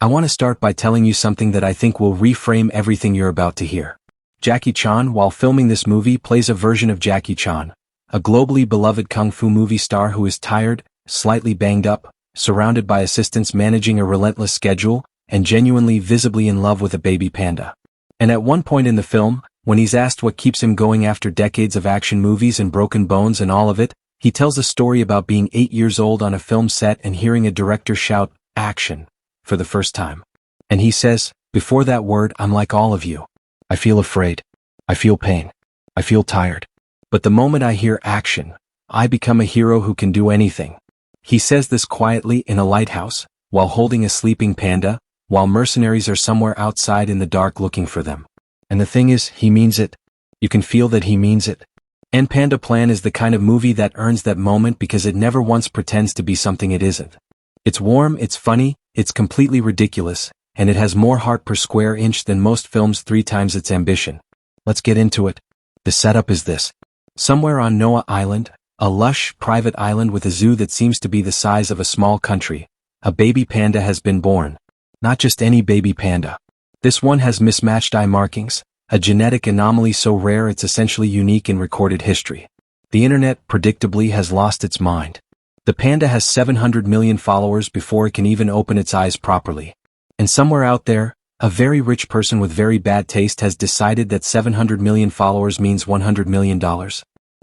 I want to start by telling you something that I think will reframe everything you're about to hear. Jackie Chan, while filming this movie, plays a version of Jackie Chan, a globally beloved kung fu movie star who is tired, slightly banged up, surrounded by assistants managing a relentless schedule, and genuinely visibly in love with a baby panda. And at one point in the film, when he's asked what keeps him going after decades of action movies and broken bones and all of it, he tells a story about being 8 years old on a film set and hearing a director shout, "Action," for the first time. And he says, "Before that word, I'm like all of you. I feel afraid. I feel pain. I feel tired. But the moment I hear action, I become a hero who can do anything." He says this quietly in a lighthouse, while holding a sleeping panda, while mercenaries are somewhere outside in the dark looking for them. And the thing is, he means it. You can feel that he means it. And Panda Plan is the kind of movie that earns that moment because it never once pretends to be something it isn't. It's warm, it's funny, it's completely ridiculous, and it has more heart per square inch than most films 3 times its ambition. Let's get into it. The setup is this. Somewhere on Noah Island, a lush, private island with a zoo that seems to be the size of a small country, a baby panda has been born. Not just any baby panda. This one has mismatched eye markings, a genetic anomaly so rare it's essentially unique in recorded history. The internet, predictably, has lost its mind. The panda has 700 million followers before it can even open its eyes properly. And somewhere out there, a very rich person with very bad taste has decided that 700 million followers means $100 million.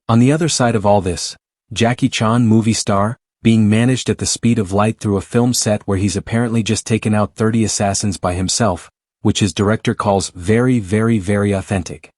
On the other side of all this, Jackie Chan, movie star, being managed at the speed of light through a film set where he's apparently just taken out 30 assassins by himself, which his director calls very, very, very authentic.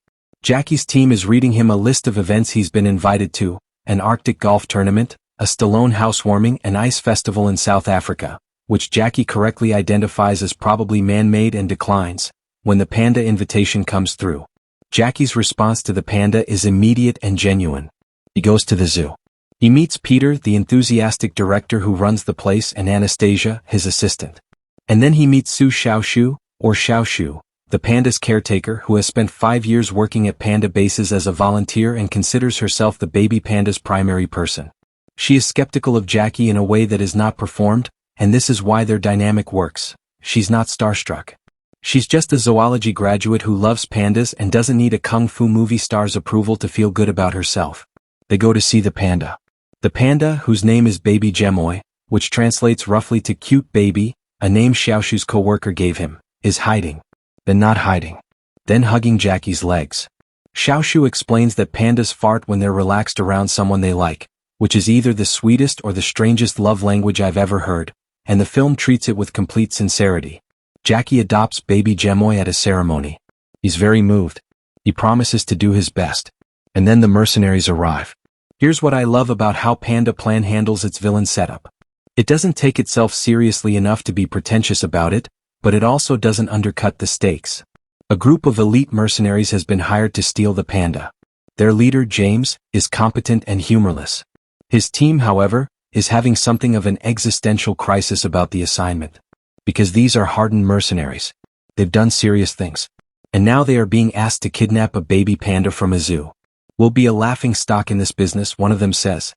Jackie's team is reading him a list of events he's been invited to: an Arctic golf tournament, a Stallone housewarming, an ice festival in South Africa, which Jackie correctly identifies as probably man-made and declines. When the panda invitation comes through, Jackie's response to the panda is immediate and genuine. He goes to the zoo. He meets Peter, the enthusiastic director who runs the place, and Anastasia, his assistant. And then he meets Su Xiaoshu, or Xiaoshu, the panda's caretaker who has spent 5 years working at panda bases as a volunteer and considers herself the baby panda's primary person. She is skeptical of Jackie in a way that is not performed, and this is why their dynamic works. She's not starstruck. She's just a zoology graduate who loves pandas and doesn't need a kung fu movie star's approval to feel good about herself. They go to see the panda. The panda, whose name is Baby Gemoy, which translates roughly to cute baby, a name Xiaoshu's co-worker gave him, is hiding. Then not hiding. Then hugging Jackie's legs. Xiaoshu explains that pandas fart when they're relaxed around someone they like, which is either the sweetest or the strangest love language I've ever heard, and the film treats it with complete sincerity. Jackie adopts Baby Gemoy at a ceremony. He's very moved. He promises to do his best. And then the mercenaries arrive. Here's what I love about how Panda Plan handles its villain setup. It doesn't take itself seriously enough to be pretentious about it, but it also doesn't undercut the stakes. A group of elite mercenaries has been hired to steal the panda. Their leader, James, is competent and humorless. His team, however, is having something of an existential crisis about the assignment. Because these are hardened mercenaries. They've done serious things. And now they are being asked to kidnap a baby panda from a zoo. "We'll be a laughing stock in this business," one of them says.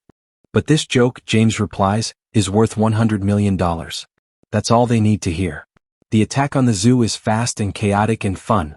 But this joke, James replies, is worth $100 million. That's all they need to hear. The attack on the zoo is fast and chaotic and fun.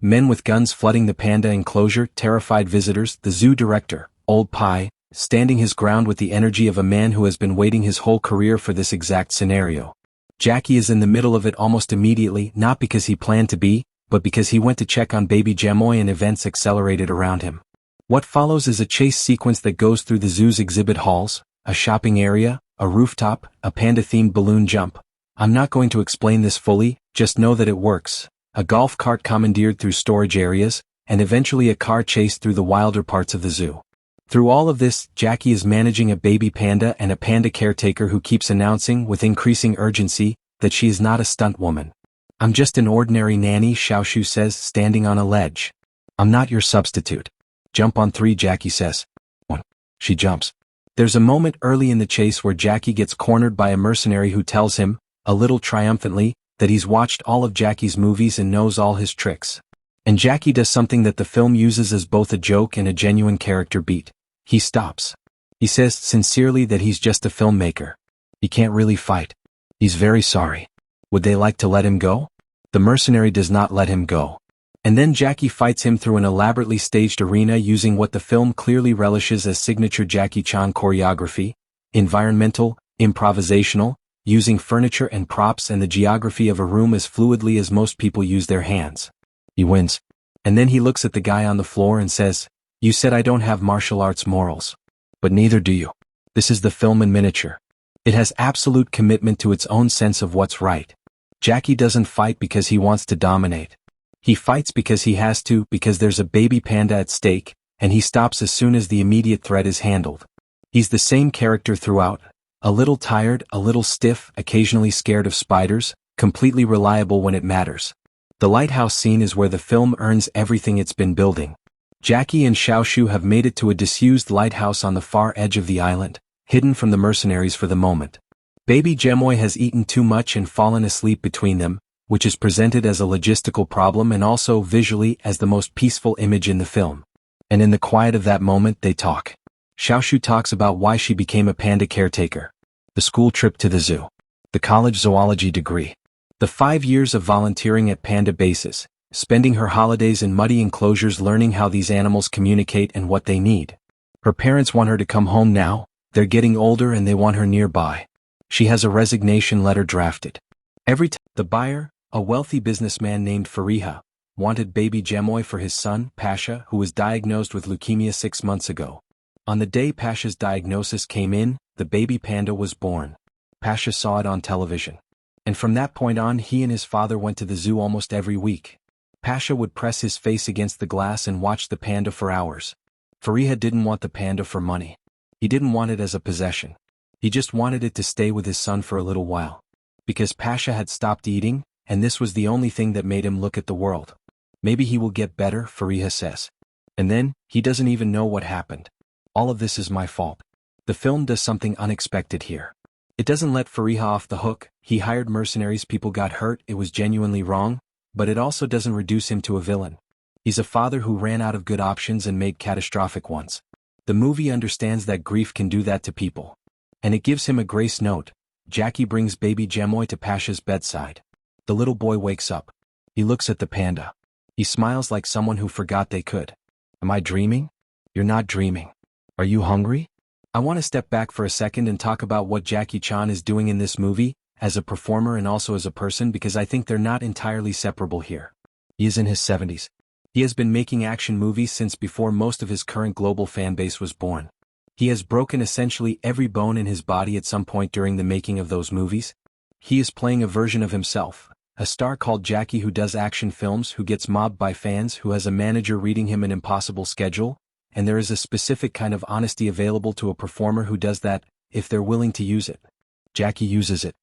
Men with guns flooding the panda enclosure, terrified visitors, the zoo director, Old Pie, standing his ground with the energy of a man who has been waiting his whole career for this exact scenario. Jackie is in the middle of it almost immediately, not because he planned to be, but because he went to check on Baby Gemoy and events accelerated around him. What follows is a chase sequence that goes through the zoo's exhibit halls, a shopping area, a rooftop, a panda-themed balloon jump. I'm not going to explain this fully, just know that it works. A golf cart commandeered through storage areas, and eventually a car chase through the wilder parts of the zoo. Through all of this, Jackie is managing a baby panda and a panda caretaker who keeps announcing with increasing urgency that she is not a stunt woman. "I'm just an ordinary nanny," Xiaoshu says, standing on a ledge. "I'm not your substitute." "Jump on 3, Jackie says. 1. She jumps. There's a moment early in the chase where Jackie gets cornered by a mercenary who tells him, a little triumphantly, that he's watched all of Jackie's movies and knows all his tricks. And Jackie does something that the film uses as both a joke and a genuine character beat. He stops. He says sincerely that he's just a filmmaker. He can't really fight. He's very sorry. Would they like to let him go? The mercenary does not let him go. And then Jackie fights him through an elaborately staged arena using what the film clearly relishes as signature Jackie Chan choreography: environmental, improvisational, using furniture and props and the geography of a room as fluidly as most people use their hands. He wins. And then he looks at the guy on the floor and says, "You said I don't have martial arts morals. But neither do you." This is the film in miniature. It has absolute commitment to its own sense of what's right. Jackie doesn't fight because he wants to dominate. He fights because he has to, because there's a baby panda at stake, and he stops as soon as the immediate threat is handled. He's the same character throughout, a little tired, a little stiff, occasionally scared of spiders, completely reliable when it matters. The lighthouse scene is where the film earns everything it's been building. Jackie and Xiaoshu have made it to a disused lighthouse on the far edge of the island, hidden from the mercenaries for the moment. Baby Gemoy has eaten too much and fallen asleep between them, which is presented as a logistical problem and also visually as the most peaceful image in the film. And in the quiet of that moment they talk. Xiaoshu talks about why she became a panda caretaker, the school trip to the zoo, the college zoology degree, the 5 years of volunteering at panda bases, spending her holidays in muddy enclosures learning how these animals communicate and what they need. Her parents want her to come home now, they're getting older and they want her nearby. She has a resignation letter drafted. Every time the buyer, a wealthy businessman named Fariha, wanted baby Gemoy for his son, Pasha, who was diagnosed with leukemia 6 months ago. On the day Pasha's diagnosis came in, the baby panda was born. Pasha saw it on television. And from that point on he and his father went to the zoo almost every week. Pasha would press his face against the glass and watch the panda for hours. Fariha didn't want the panda for money. He didn't want it as a possession. He just wanted it to stay with his son for a little while. Because Pasha had stopped eating, and this was the only thing that made him look at the world. Maybe he will get better, Fariha says. And then, he doesn't even know what happened. All of this is my fault. The film does something unexpected here. It doesn't let Fariha off the hook. He hired mercenaries, people got hurt, it was genuinely wrong, but it also doesn't reduce him to a villain. He's a father who ran out of good options and made catastrophic ones. The movie understands that grief can do that to people. And it gives him a grace note. Jackie brings baby Gemoy to Pasha's bedside. The little boy wakes up. He looks at the panda. He smiles like someone who forgot they could. Am I dreaming? You're not dreaming. Are you hungry? I want to step back for a second and talk about what Jackie Chan is doing in this movie, as a performer and also as a person, because I think they're not entirely separable here. He is in his 70s. He has been making action movies since before most of his current global fanbase was born. He has broken essentially every bone in his body at some point during the making of those movies. He is playing a version of himself, a star called Jackie who does action films, who gets mobbed by fans, who has a manager reading him an impossible schedule, and there is a specific kind of honesty available to a performer who does that, if they're willing to use it. Jackie uses it.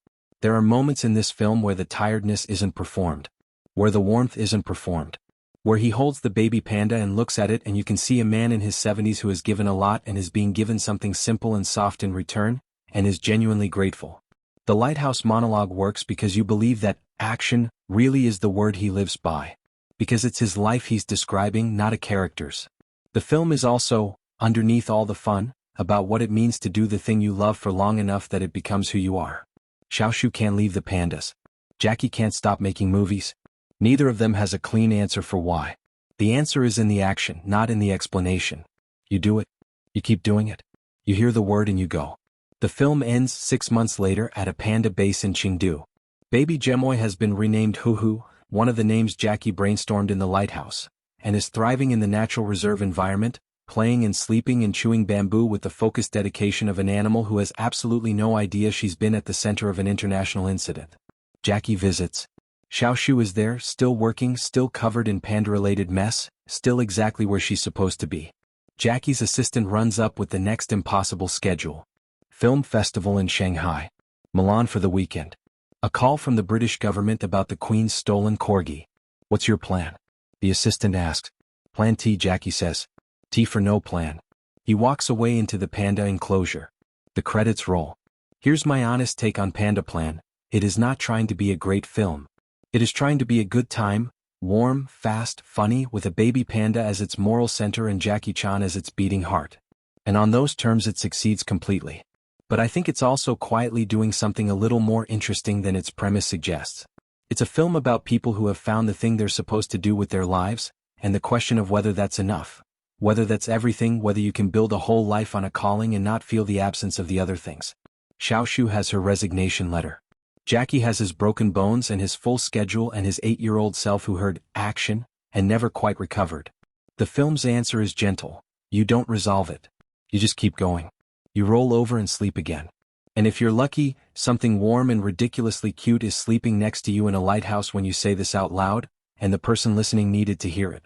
There are moments in this film where the tiredness isn't performed, where the warmth isn't performed, where he holds the baby panda and looks at it and you can see a man in his 70s who has given a lot and is being given something simple and soft in return, and is genuinely grateful. The lighthouse monologue works because you believe that action really is the word he lives by. Because it's his life he's describing, not a character's. The film is also, underneath all the fun, about what it means to do the thing you love for long enough that it becomes who you are. Xiaoshu can't leave the pandas. Jackie can't stop making movies. Neither of them has a clean answer for why. The answer is in the action, not in the explanation. You do it. You keep doing it. You hear the word and you go. The film ends 6 months later at a panda base in Chengdu. Baby Gemoy has been renamed Huhu, one of the names Jackie brainstormed in the lighthouse, and is thriving in the natural reserve environment, playing and sleeping and chewing bamboo with the focused dedication of an animal who has absolutely no idea she's been at the center of an international incident. Jackie visits. Xiaoshu is there, still working, still covered in panda-related mess, still exactly where she's supposed to be. Jackie's assistant runs up with the next impossible schedule. Film festival in Shanghai. Milan for the weekend. A call from the British government about the Queen's stolen corgi. What's your plan? The assistant asks. Plan T, Jackie says. T for no plan. He walks away into the panda enclosure. The credits roll. Here's my honest take on Panda Plan. It is not trying to be a great film. It is trying to be a good time, warm, fast, funny, with a baby panda as its moral center and Jackie Chan as its beating heart. And on those terms it succeeds completely. But I think it's also quietly doing something a little more interesting than its premise suggests. It's a film about people who have found the thing they're supposed to do with their lives, and the question of whether that's enough. Whether that's everything, whether you can build a whole life on a calling and not feel the absence of the other things. Xiaoshu has her resignation letter. Jackie has his broken bones and his full schedule and his 8-year-old self who heard action and never quite recovered. The film's answer is gentle. You don't resolve it. You just keep going. You roll over and sleep again. And if you're lucky, something warm and ridiculously cute is sleeping next to you in a lighthouse when you say this out loud, and the person listening needed to hear it.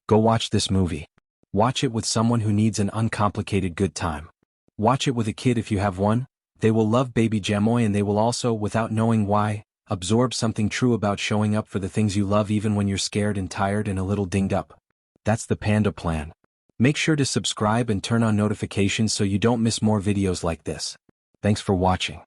Go watch this movie. Watch it with someone who needs an uncomplicated good time. Watch it with a kid if you have one. They will love Baby Jamoy, and they will also, without knowing why, absorb something true about showing up for the things you love even when you're scared and tired and a little dinged up. That's the Panda plan. Make sure to subscribe and turn on notifications so you don't miss more videos like this. Thanks for watching.